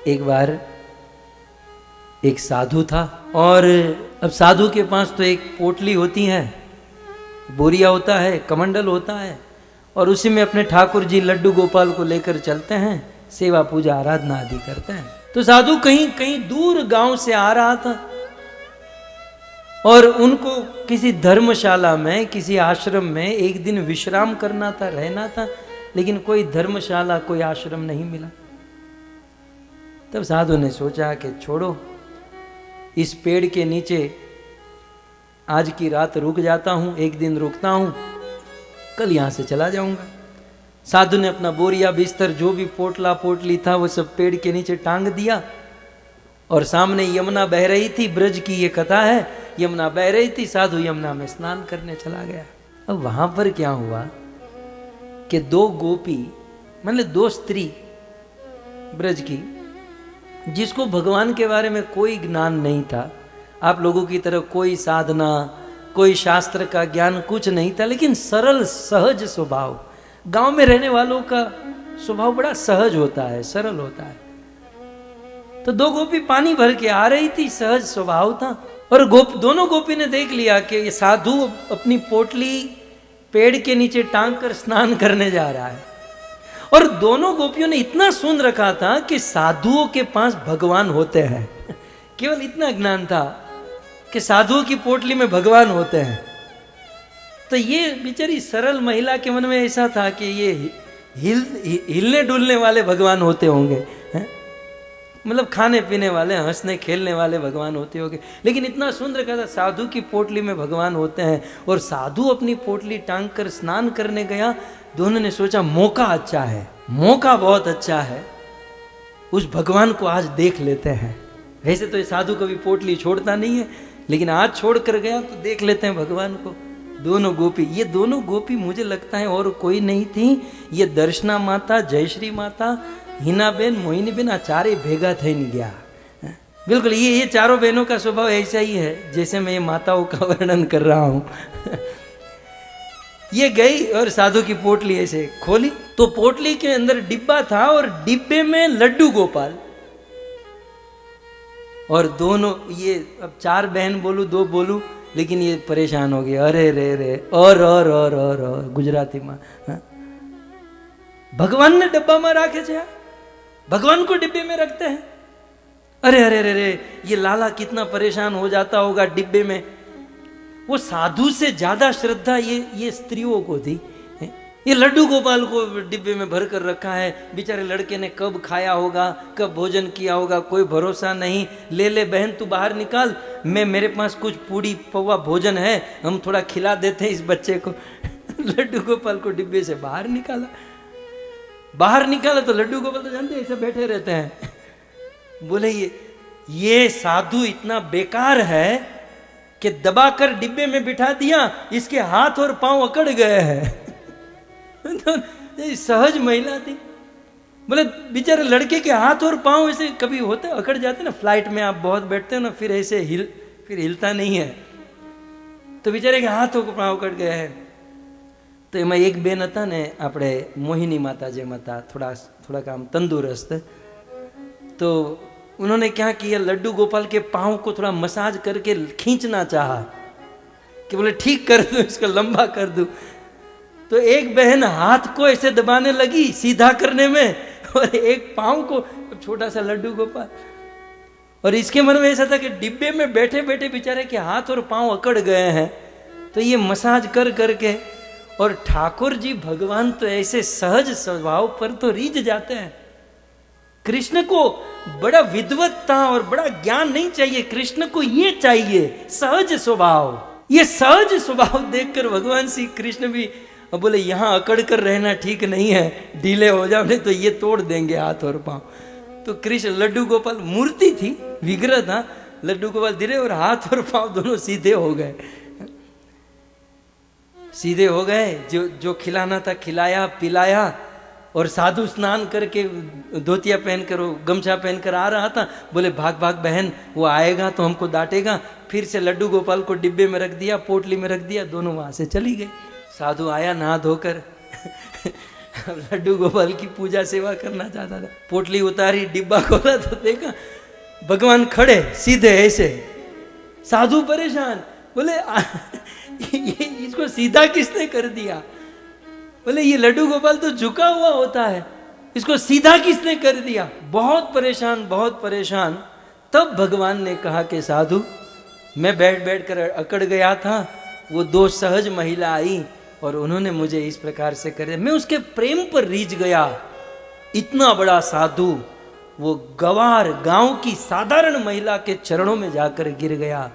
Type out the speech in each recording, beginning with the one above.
एक बार एक साधु था और अब साधु के पास तो एक पोटली होती है, बोरिया होता है, कमंडल होता है और उसी में अपने ठाकुर जी लड्डू गोपाल को लेकर चलते हैं, सेवा पूजा आराधना आदि करते हैं। तो साधु कहीं कहीं दूर गांव से आ रहा था और उनको किसी धर्मशाला में, किसी आश्रम में एक दिन विश्राम करना था, रहना था, लेकिन कोई धर्मशाला, कोई आश्रम नहीं मिला। तब साधु ने सोचा कि छोड़ो, इस पेड़ के नीचे आज की रात रुक जाता हूं, एक दिन रुकता हूं, कल यहां से चला जाऊंगा। साधु ने अपना बोरिया बिस्तर, जो भी पोटला पोटली था, वो सब पेड़ के नीचे टांग दिया और सामने यमुना बह रही थी। ब्रज की ये कथा है, यमुना बह रही थी, साधु यमुना में स्नान करने चला गया। अब वहां पर क्या हुआ कि दो गोपी, मतलब दो स्त्री ब्रज की, जिसको भगवान के बारे में कोई ज्ञान नहीं था, आप लोगों की तरह कोई साधना, कोई शास्त्र का ज्ञान कुछ नहीं था, लेकिन सरल सहज स्वभाव, गांव में रहने वालों का स्वभाव बड़ा सहज होता है, सरल होता है। तो दो गोपी पानी भर के आ रही थी, सहज स्वभाव था, और दोनों गोपी ने देख लिया कि ये साधु अपनी पोटली पेड़ के नीचे टांग कर स्नान करने जा रहा है। और दोनों गोपियों ने इतना सुन रखा था कि साधुओं के पास भगवान होते हैं, केवल इतना ज्ञान था कि साधुओं की पोटली में भगवान होते हैं। तो ये बेचारी सरल महिला के मन में ऐसा था कि ये हिलने डुलने वाले भगवान होते होंगे, मतलब खाने पीने वाले, हंसने खेलने वाले भगवान होते होंगे, लेकिन इतना सुन रखा था साधु की पोटली में भगवान होते हैं। और साधु अपनी पोटली टांग कर स्नान करने गया। दोनों ने सोचा मौका अच्छा है, मौका बहुत अच्छा है, उस भगवान को आज देख लेते हैं। वैसे तो ये साधु कभी पोटली छोड़ता नहीं है, लेकिन आज छोड़ कर गया तो देख लेते हैं भगवान को। दोनों गोपी, ये दोनों गोपी मुझे लगता है और कोई नहीं थी, ये दर्शना माता, जयश्री माता, हिना बेन, मोहिनी बेन, आचार्य भेगा थे नहीं गया। बिल्कुल ये चारों बहनों का स्वभाव ऐसा ही है जैसे मैं ये माताओं का वर्णन कर रहा हूं। ये गई और साधु की पोटली ऐसे खोली तो पोटली के अंदर डिब्बा था और डिब्बे में लड्डू गोपाल। और दोनों, ये अब चार बहन बोलूं दो बोलूं, लेकिन ये परेशान हो गए, अरे रे रे, और गुजराती माँ, भगवान ने डब्बा में रखे छे, भगवान को डिब्बे में रखते हैं। अरे अरे रे रे, ये लाला कितना परेशान हो जाता होगा डिब्बे में। वो साधु से ज्यादा श्रद्धा ये स्त्रियों को थी। ये लड्डू गोपाल को डिब्बे में भर कर रखा है, बेचारे लड़के ने कब खाया होगा, कब भोजन किया होगा, कोई भरोसा नहीं। ले ले बहन तू बाहर निकाल, मेरे पास कुछ पूड़ी पौवा भोजन है, हम थोड़ा खिला देते हैं इस बच्चे को। लड्डू गोपाल को डिब्बे से बाहर निकाला तो लड्डू गोपाल तो जानते ऐसे बैठे रहते हैं। बोले ये साधु इतना बेकार है कि दबाकर डिब्बे में बिठा दिया, इसके हाथ और पांव अकड़ गए हैं। तो सहज महिला थी। बोले बेचारे लड़के के हाथ और पांव ऐसे कभी होते अकड़ जाते ना, फ्लाइट में आप बहुत बैठते हो ना, फिर ऐसे फिर हिलता नहीं है, तो बेचारे के हाथों को पांव अकड़ गए हैं। तो एમાં एक બેન હતા ને, આપણે મોહિની માતા જેમ હતા, थोड़ा काम तंदुरुस्त, तो उन्होंने क्या किया, लड्डू गोपाल के पांव को थोड़ा मसाज करके खींचना चाहा कि बोले ठीक कर दो, इसको लंबा कर दो। तो एक बहन हाथ को ऐसे दबाने लगी सीधा करने में, और एक पांव को, छोटा सा लड्डू गोपाल। और इसके मन में ऐसा था कि डिब्बे में बैठे बैठे बेचारे के हाथ और पांव अकड़ गए हैं, तो ये मसाज कर करके। और ठाकुर जी भगवान तो ऐसे सहज स्वभाव पर तो रीझ जाते हैं। कृष्ण को बड़ा विद्वत्ता और बड़ा ज्ञान नहीं चाहिए, कृष्ण को ये चाहिए सहज स्वभाव। ये सहज स्वभाव देखकर भगवान श्री कृष्ण भी बोले यहां अकड़ कर रहना ठीक नहीं है, ढीले हो जाओ नहीं तो ये तोड़ देंगे हाथ और पांव। तो कृष्ण, लड्डू गोपाल मूर्ति थी, विग्रह था, लड्डू गोपाल धीरे और हाथ और पांव दोनों सीधे हो गए। जो खिलाना था खिलाया पिलाया। और साधु स्नान करके धोतिया पहनकर, गमछा पहनकर आ रहा था। बोले भाग भाग बहन, वो आएगा तो हमको डांटेगा। फिर से लड्डू गोपाल को डिब्बे में रख दिया, पोटली में रख दिया, दोनों वहां से चली गई। साधु आया नहा धोकर, लड्डू गोपाल की पूजा सेवा करना चाहता था। पोटली उतारी, डिब्बा खोला तो देखा भगवान खड़े सीधे ऐसे। साधु परेशान, बोले ये इसको सीधा किसने कर दिया? बोले ये लड्डू गोपाल तो झुका हुआ होता है, इसको सीधा किसने कर दिया? बहुत परेशान, बहुत परेशान। तब भगवान ने कहा कि साधु, मैं बैठ बैठ कर अकड़ गया था, वो दो सहज महिला आई और उन्होंने मुझे इस प्रकार से कर दिया। मैं उसके प्रेम पर रीझ गया। इतना बड़ा साधु वो गवार गांव की साधारण महिला के चरणों में जाकर गिर गया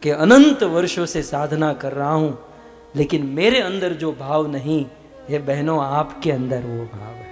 कि अनंत वर्षों से साधना कर रहा हूं, लेकिन मेरे अंदर जो भाव नहीं, ये बहनों आपके अंदर वो भाव है।